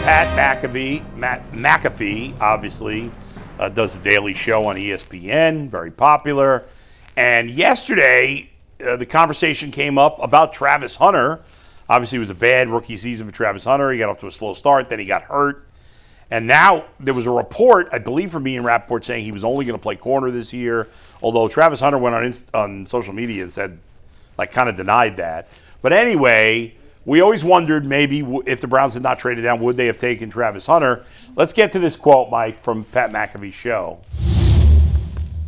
Pat McAfee, obviously, does a daily show on ESPN, very popular. And yesterday, the conversation came up about Travis Hunter. Obviously, it was a bad rookie season for Travis Hunter. He got off to a slow start, then he got hurt. And now there was a report, I believe from Ian Rappaport, saying he was only going to play corner this year, although Travis Hunter went on social media and said, kind of denied that. But anyway, we always wondered maybe if the Browns had not traded down, would they have taken Travis Hunter? Let's get to this quote, Mike, from Pat McAfee's show.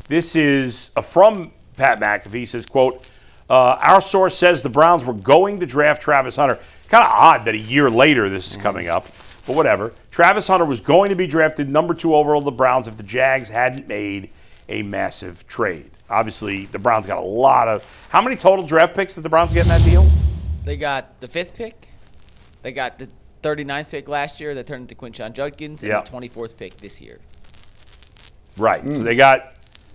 This is from Pat McAfee. He says, quote, our source says the Browns were going to draft Travis Hunter. Kind of odd that a year later this is coming up, but whatever. Travis Hunter was going to be drafted number 2 overall to the Browns if the Jags hadn't made a massive trade. Obviously, the Browns got a lot of – how many total draft picks did the Browns get in that deal? They got the 5th pick. They got the 39th pick last year that turned into Quinshon Judkins, and the 24th pick this year. Right. So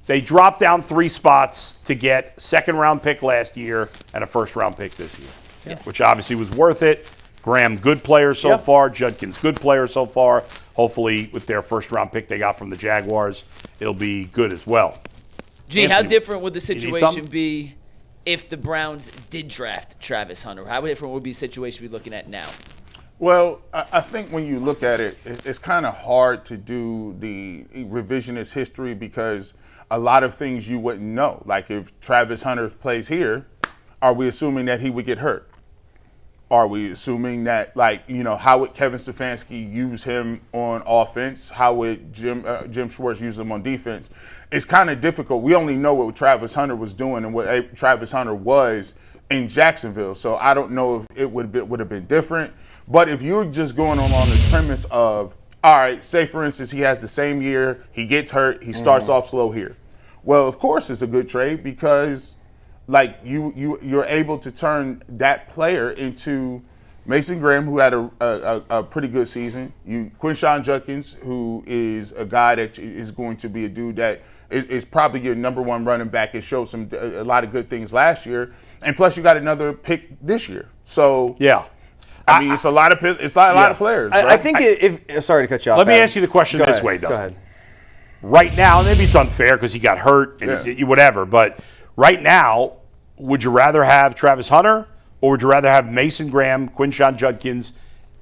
they dropped down 3 spots to get second-round pick last year and a first-round pick this year, which obviously was worth it. Graham, good player so far. Judkins, good player so far. Hopefully, with their first-round pick they got from the Jaguars, it'll be good as well. Gee, how different would the situation be if the Browns did draft Travis Hunter? How different would be the situation we're looking at now? Well, I think when you look at it, it's kind of hard to do the revisionist history because a lot of things you wouldn't know. Like if Travis Hunter plays here, are we assuming that he would get hurt? Are we assuming that, how would Kevin Stefanski use him on offense? How would Jim Schwartz use him on defense? It's kind of difficult. We only know what Travis Hunter was doing and what Travis Hunter was in Jacksonville. So I don't know if it would have been different. But if you're just going on the premise of, all right, say for instance he has the same year, he gets hurt, he starts off slow here. Well, of course it's a good trade because you're able to turn that player into Mason Graham, who had a pretty good season. Quinshon Judkins, who is a guy that is going to be a dude that is probably your number 1 running back and showed a lot of good things last year. And plus you got another pick this year. So I mean, it's a lot of players. I think sorry to cut you off. Let me ask you the question this way, Dustin. Go ahead. Right now, maybe it's unfair because he got hurt and whatever, but right now, would you rather have Travis Hunter or would you rather have Mason Graham, Quinshon Judkins,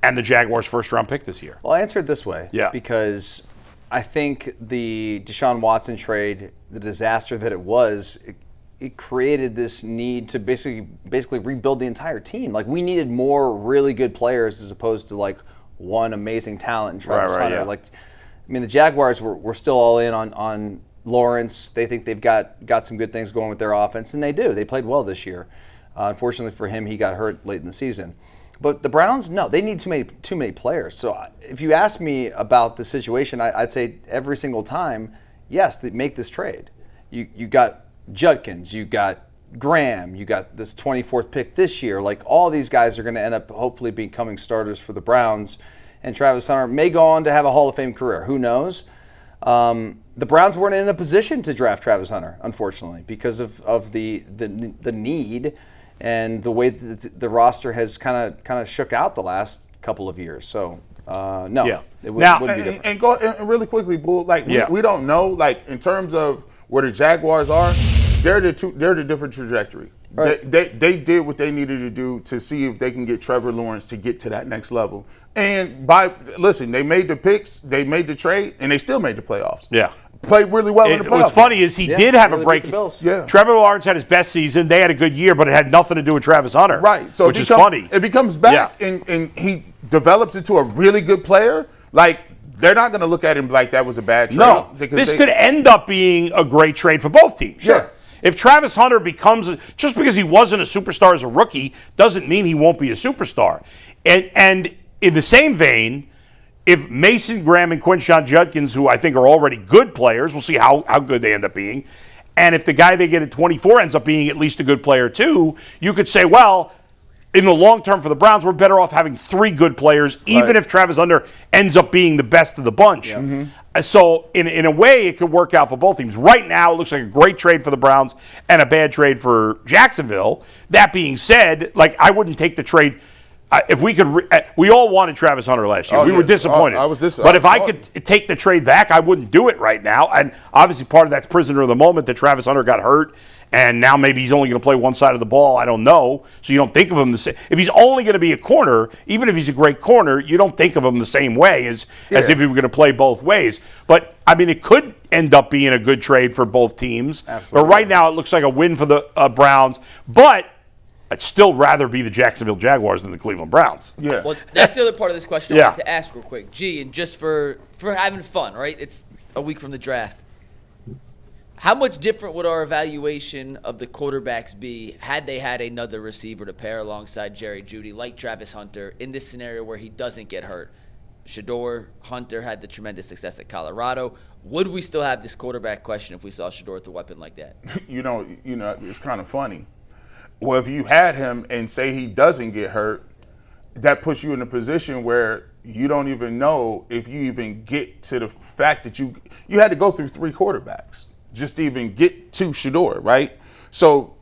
and the Jaguars' first-round pick this year? Well, I answer it this way. Yeah. Because I think the Deshaun Watson trade, the disaster that it was, it created this need to basically rebuild the entire team. Like, we needed more really good players as opposed to, one amazing talent in Travis Hunter. Yeah. The Jaguars were still all in on Lawrence. They think they've got some good things going with their offense, and they do. They played well this year. Unfortunately for him, he got hurt late in the season. But the Browns, no, they need too many players. So if you ask me about the situation, I'd say every single time, yes, they make this trade. You got Judkins, you got Graham, you got this 24th pick this year. All these guys are going to end up hopefully becoming starters for the Browns. And Travis Hunter may go on to have a Hall of Fame career. Who knows? The Browns weren't in a position to draft Travis Hunter, unfortunately, because of the need and the way that the roster has kind of shook out the last couple of years. So no, it wouldn't be different. And really quickly, Bull, we don't know, in terms of where the Jaguars are, they're the different trajectory. Right. They did what they needed to do to see if they can get Trevor Lawrence to get to that next level. And they made the picks, they made the trade, and they still made the playoffs. Yeah. Played really well in the playoffs. What's funny is he did have a break. Yeah. Trevor Lawrence had his best season. They had a good year, but it had nothing to do with Travis Hunter. Right. So which is funny. If he comes back and he develops into a really good player, they're not going to look at him like that was a bad trade. No. This could end up being a great trade for both teams. Sure. If Travis Hunter just because he wasn't a superstar as a rookie, doesn't mean he won't be a superstar. And in the same vein, if Mason Graham and Quinshon Judkins, who I think are already good players, we'll see how good they end up being, and if the guy they get at 24 ends up being at least a good player too, you could say, well, in the long term for the Browns, we're better off having 3 good players, even if Travis Hunter ends up being the best of the bunch. Yeah. Mm-hmm. So in a way, it could work out for both teams. Right now, it looks like a great trade for the Browns and a bad trade for Jacksonville. That being said, I wouldn't take the trade. if we could, we all wanted Travis Hunter last year. Oh, we yeah. were disappointed. I was but if I could take the trade back, I wouldn't do it right now. And obviously, part of that's prisoner of the moment that Travis Hunter got hurt, and now maybe he's only going to play one side of the ball. I don't know. So you don't think of him the same. If he's only going to be a corner, even if he's a great corner, you don't think of him the same way as if he were going to play both ways. But I mean, it could end up being a good trade for both teams. Absolutely. But right now, it looks like a win for the Browns. But I'd still rather be the Jacksonville Jaguars than the Cleveland Browns. Yeah. Well, that's the other part of this question I wanted to ask real quick. G, and just for having fun, right? It's a week from the draft. How much different would our evaluation of the quarterbacks be had they had another receiver to pair alongside Jerry Jeudy, like Travis Hunter, in this scenario where he doesn't get hurt? Shador, Hunter had the tremendous success at Colorado. Would we still have this quarterback question if we saw Shador with a weapon like that? You know, it's kind of funny. Well, if you had him and say he doesn't get hurt, that puts you in a position where you don't even know if you even get to the fact that you had to go through 3 quarterbacks just to even get to Shador, right? So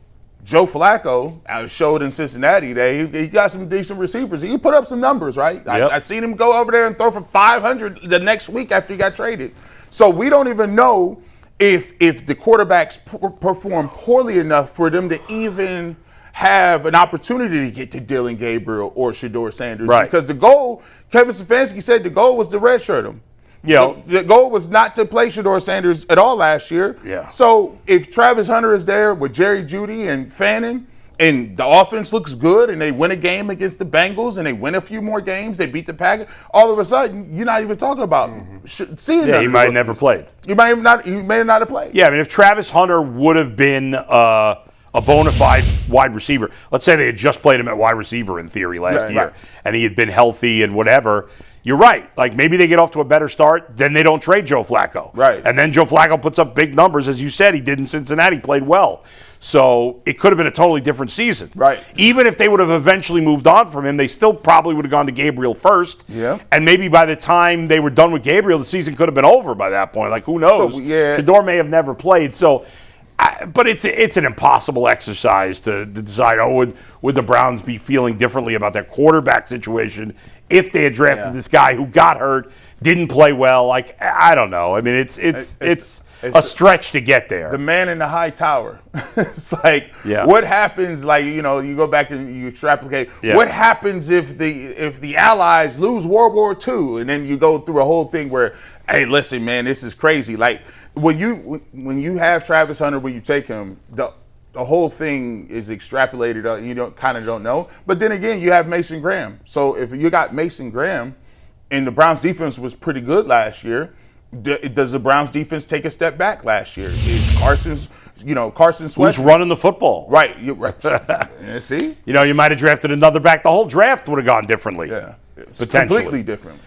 Joe Flacco, I showed in Cincinnati that he got some decent receivers. He put up some numbers, right? Yep. I seen him go over there and throw for 500 the next week after he got traded. So we don't even know if the quarterbacks perform poorly enough for them to even have an opportunity to get to Dylan Gabriel or Shador Sanders. Right. Because the goal, Kevin Stefanski said the goal was to redshirt him. Yeah. The goal was not to play Shador Sanders at all last year. Yeah. So if Travis Hunter is there with Jerry Jeudy and Fannin, and the offense looks good, and they win a game against the Bengals, and they win a few more games, they beat the Packers, all of a sudden, you're not even talking about seeing Yeah, he might have never played. He may not have played. Yeah, I mean, if Travis Hunter would have been a bona fide wide receiver, let's say they had just played him at wide receiver in theory last year, right. and he had been healthy and whatever, you're right. Like, maybe they get off to a better start, then they don't trade Joe Flacco. Right. And then Joe Flacco puts up big numbers, as you said, he did in Cincinnati, played well. So it could have been a totally different season. Right. Even if they would have eventually moved on from him, they still probably would have gone to Gabriel first. Yeah. And maybe by the time they were done with Gabriel, the season could have been over by that point. Like, who knows? So, yeah. Shador may have never played. So, but it's an impossible exercise to decide, would the Browns be feeling differently about their quarterback situation if they had drafted this guy who got hurt, didn't play well? Like, I don't know. I mean, it's a stretch to get there. The man in the high tower. It's like, Yeah. what happens? Like, you go back and you extrapolate. Yeah. What happens if the Allies lose World War II, and then you go through a whole thing where, hey, listen, man, this is crazy. Like, when you have Travis Hunter, when you take him, the whole thing is extrapolated. You don't know. But then again, you have Mason Graham. So if you got Mason Graham, and the Browns defense was pretty good last year, does the Browns defense take a step back last year? Is Carson Sweat? Who's running the football? Right. You're right. Yeah, see? You might have drafted another back. The whole draft would have gone differently. Yeah. It's Potentially. completely different.